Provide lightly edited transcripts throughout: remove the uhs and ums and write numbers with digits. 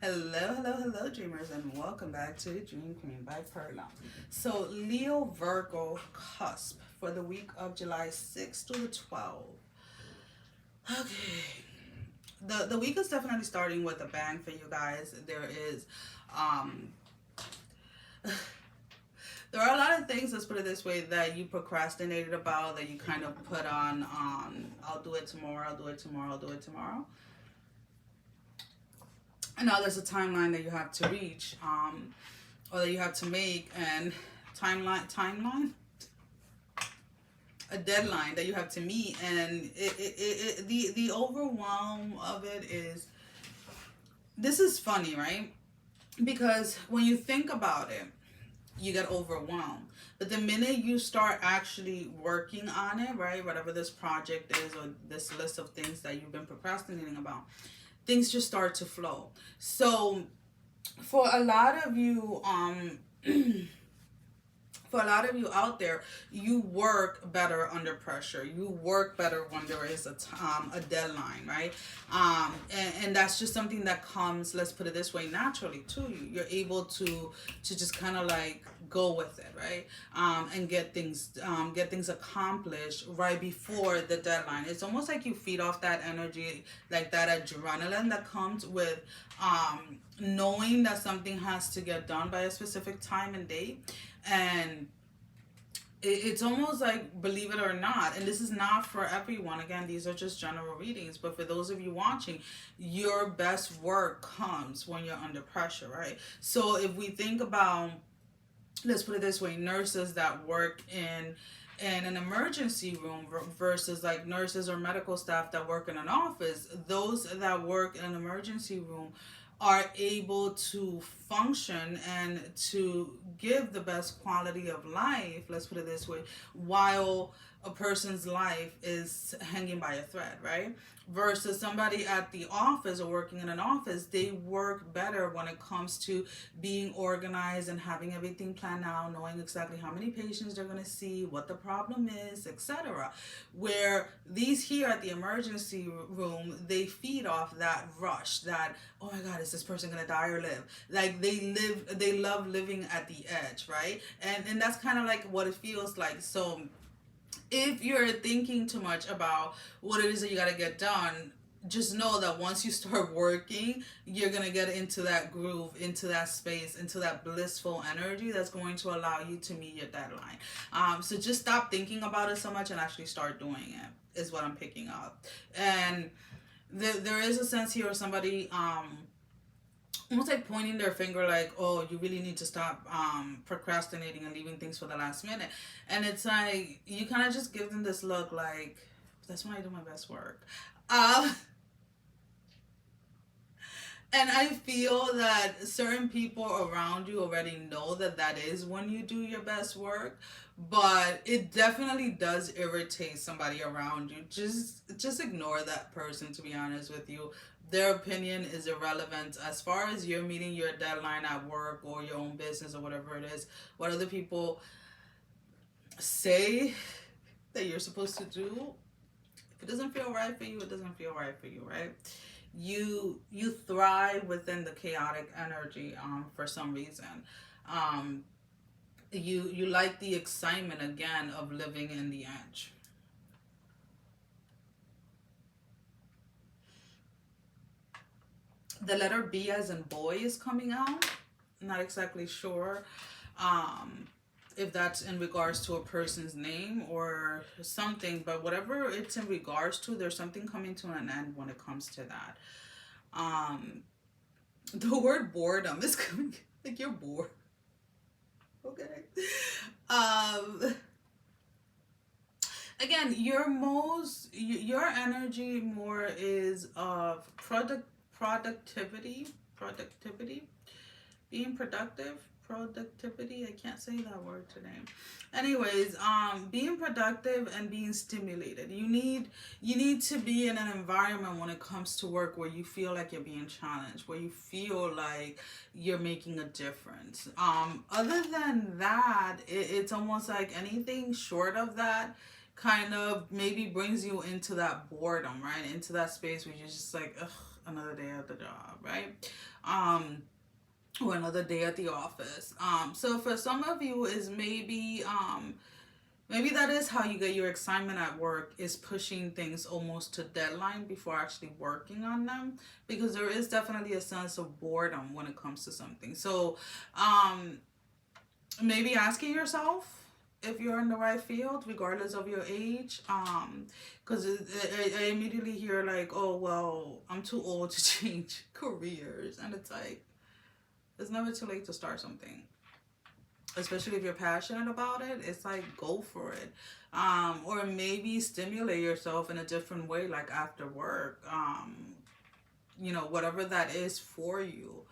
Hello, dreamers, and welcome back to Dream Queen by Perla. So, Leo Virgo Cusp for the week of July 6th to the 12th. Okay. The week is definitely starting with a bang for you guys. Um there are a lot of things, let's put it this way, that you procrastinated about, that you kind of put on I'll do it tomorrow, I'll do it tomorrow, I'll do it tomorrow. And now there's a timeline that you have to reach, or that you have to make, and timeline, a deadline that you have to meet, and the overwhelm of it is, this is funny, right? Because when you think about it, you get overwhelmed. But the minute you start actually working on it, right, whatever this project is or this list of things that you've been procrastinating about, things just start to flow. So for a lot of you, for a lot of you out there, you work better under pressure. You work better when there is a deadline, right? And that's just something that comes, let's put it this way, naturally to you. You're able to just kind of like go with it, right? And get things accomplished right before the deadline. It's almost like you feed off that energy, like that adrenaline that comes with knowing that something has to get done by a specific time and date. And it's almost like, believe it or not, and this is not for everyone, again, these are just general readings, but for those of you watching, your best work comes when you're under pressure, right? So if we think about, let's put it this way, nurses that work in an emergency room versus like nurses or medical staff that work in an office, those that work in an emergency room are able to function and to give the best quality of life, let's put it this way, while a person's life is hanging by a thread, right? Versus somebody at the office or working in an office, they work better when it comes to being organized and having everything planned out, knowing exactly how many patients they're going to see, what the problem is, etc. Where these here at the emergency room, they feed off that rush, that, oh my God, is this person going to die or live? Like they love living at the edge, right? And that's kind of like what it feels like. So if you're thinking too much about what it is that you got to get done, just know that once you start working, you're going to get into that groove, into that space, into that blissful energy that's going to allow you to meet your deadline. So just stop thinking about it so much and actually start doing it, is what I'm picking up. And there is a sense here of somebody almost like pointing their finger, like, oh, you really need to stop procrastinating and leaving things for the last minute. And it's like, you kind of just give them this look like, that's when I do my best work. And I feel that certain people around you already know that that is when you do your best work, but it definitely does irritate somebody around you. Just ignore that person, to be honest with you. Their opinion is irrelevant as far as you're meeting your deadline at work or your own business or whatever it is. What other people say that you're supposed to do, if it doesn't feel right for you, it doesn't feel right for you, right? You thrive within the chaotic energy for some reason. You like the excitement again of living in the edge. The letter B as in boy is coming out. I'm not exactly sure if that's in regards to a person's name or something, but whatever it's in regards to, there's something coming to an end when it comes to that. The word boredom is coming, like you're bored. Okay. Again, your energy more is of productivity, being productivity. I can't say that word today. Anyways, being productive and being stimulated. You need to be in an environment when it comes to work where you feel like you're being challenged, where you feel like you're making a difference. Other than that, it's almost like anything short of that kind of maybe brings you into that boredom, right? Into that space where you're just like, ugh, another day at the job, right? Or another day at the office. So for some of you is maybe that is how you get your excitement at work, is pushing things almost to deadline before actually working on them, because there is definitely a sense of boredom when it comes to something. So maybe asking yourself if you're in the right field regardless of your age, because I immediately hear like, oh well, I'm too old to change careers, and it's like, it's never too late to start something, especially if you're passionate about it. It's like, go for it. Or maybe stimulate yourself in a different way, like after work, whatever that is for you.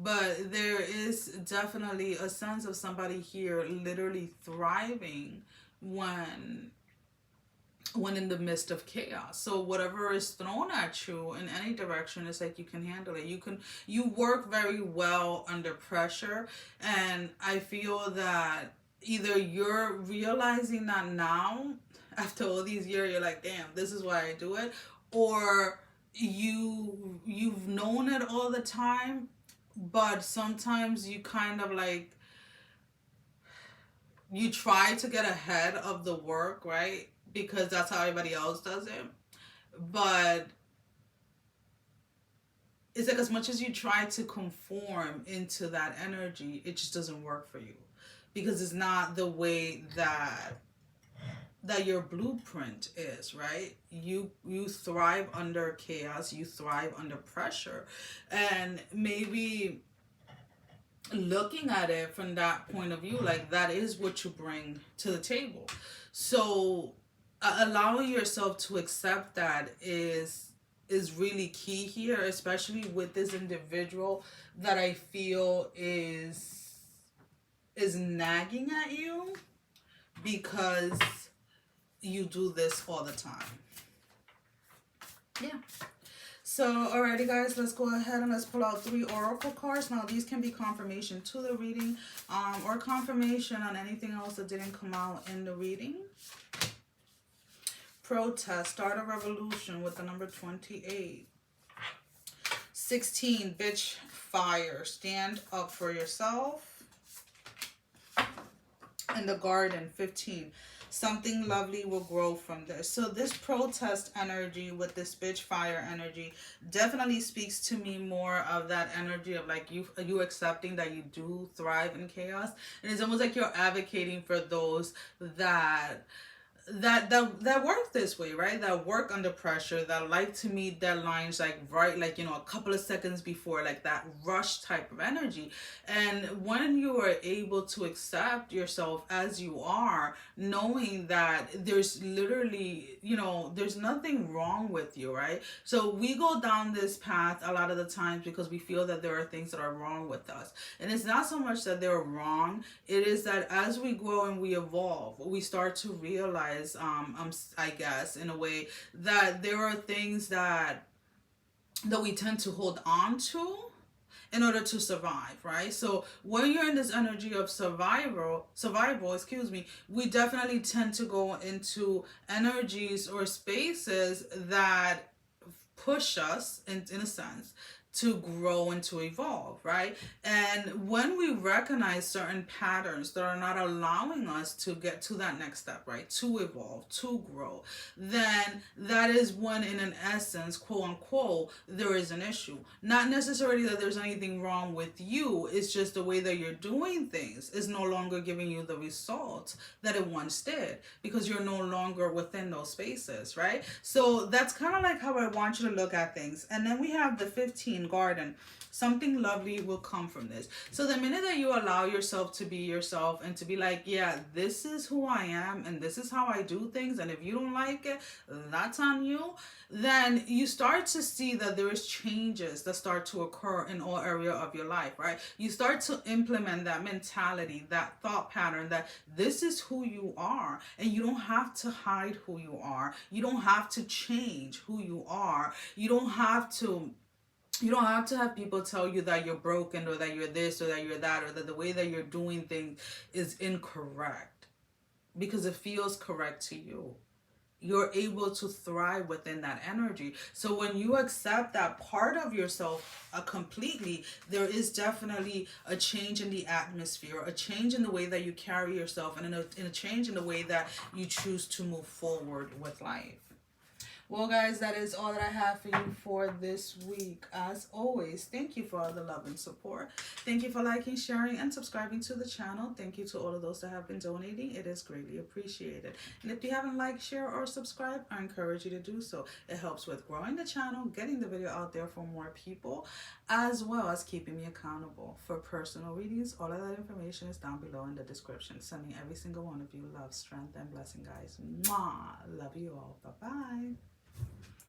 But there is definitely a sense of somebody here literally thriving when in the midst of chaos. So whatever is thrown at you in any direction, it's like you can handle it. You work very well under pressure, and I feel that either you're realizing that now after all these years, you're like, damn, this is why I do it, or you've known it all the time, but sometimes you kind of like, you try to get ahead of the work, right? Because that's how everybody else does it. But it's like, as much as you try to conform into that energy, it just doesn't work for you, because it's not the way that your blueprint is, right? You thrive under chaos, you thrive under pressure, and maybe looking at it from that point of view, like, that is what you bring to the table. So allowing yourself to accept that is really key here, especially with this individual that I feel is nagging at you because you do this all the time. Yeah. So, alrighty guys, let's go ahead and let's pull out 3 oracle cards. Now, these can be confirmation to the reading, or confirmation on anything else that didn't come out in the reading. Protest, start a revolution with the number 28. 16, bitch fire, stand up for yourself. And the garden, 15. Something lovely will grow from this. So this protest energy with this bitch fire energy definitely speaks to me more of that energy of like you accepting that you do thrive in chaos. And it's almost like you're advocating for those that work this way, right? That work under pressure, that like to meet deadlines like right, like, a couple of seconds before, like that rush type of energy. And when you are able to accept yourself as you are, knowing that there's literally, there's nothing wrong with you, right? So we go down this path a lot of the times because we feel that there are things that are wrong with us. And it's not so much that they're wrong, it is that as we grow and we evolve, we start to realize, I guess, in a way, that there are things that we tend to hold on to in order to survive, right? So when you're in this energy of survival, we definitely tend to go into energies or spaces that push us in a sense to grow and to evolve, right? And when we recognize certain patterns that are not allowing us to get to that next step, right, to evolve, to grow, then that is when, in an essence, quote unquote, there is an issue. Not necessarily that there's anything wrong with you, it's just the way that you're doing things is no longer giving you the results that it once did, because you're no longer within those spaces, right? So that's kind of like how I want you to look at things. And then we have the 15, garden. Something lovely will come from this. So the minute that you allow yourself to be yourself and to be like, yeah, this is who I am and this is how I do things, and if you don't like it, that's on you, then you start to see that there is changes that start to occur in all area of your life, right? You start to implement that mentality, that thought pattern, that this is who you are, and you don't have to hide who you are. You don't have to change who you are. You don't have to have people tell you that you're broken, or that you're this, or that you're that, or that the way that you're doing things is incorrect, because it feels correct to you. you're able to thrive within that energy. So when you accept that part of yourself completely, there is definitely a change in the atmosphere, a change in the way that you carry yourself, and in a change in the way that you choose to move forward with life. Well, guys, that is all that I have for you for this week. As always, thank you for all the love and support. Thank you for liking, sharing, and subscribing to the channel. Thank you to all of those that have been donating. It is greatly appreciated. And if you haven't liked, share, or subscribed, I encourage you to do so. It helps with growing the channel, getting the video out there for more people, as well as keeping me accountable. For personal readings, all of that information is down below in the description. Sending every single one of you love, strength, and blessing, guys. Mwah! Love you all. Bye-bye.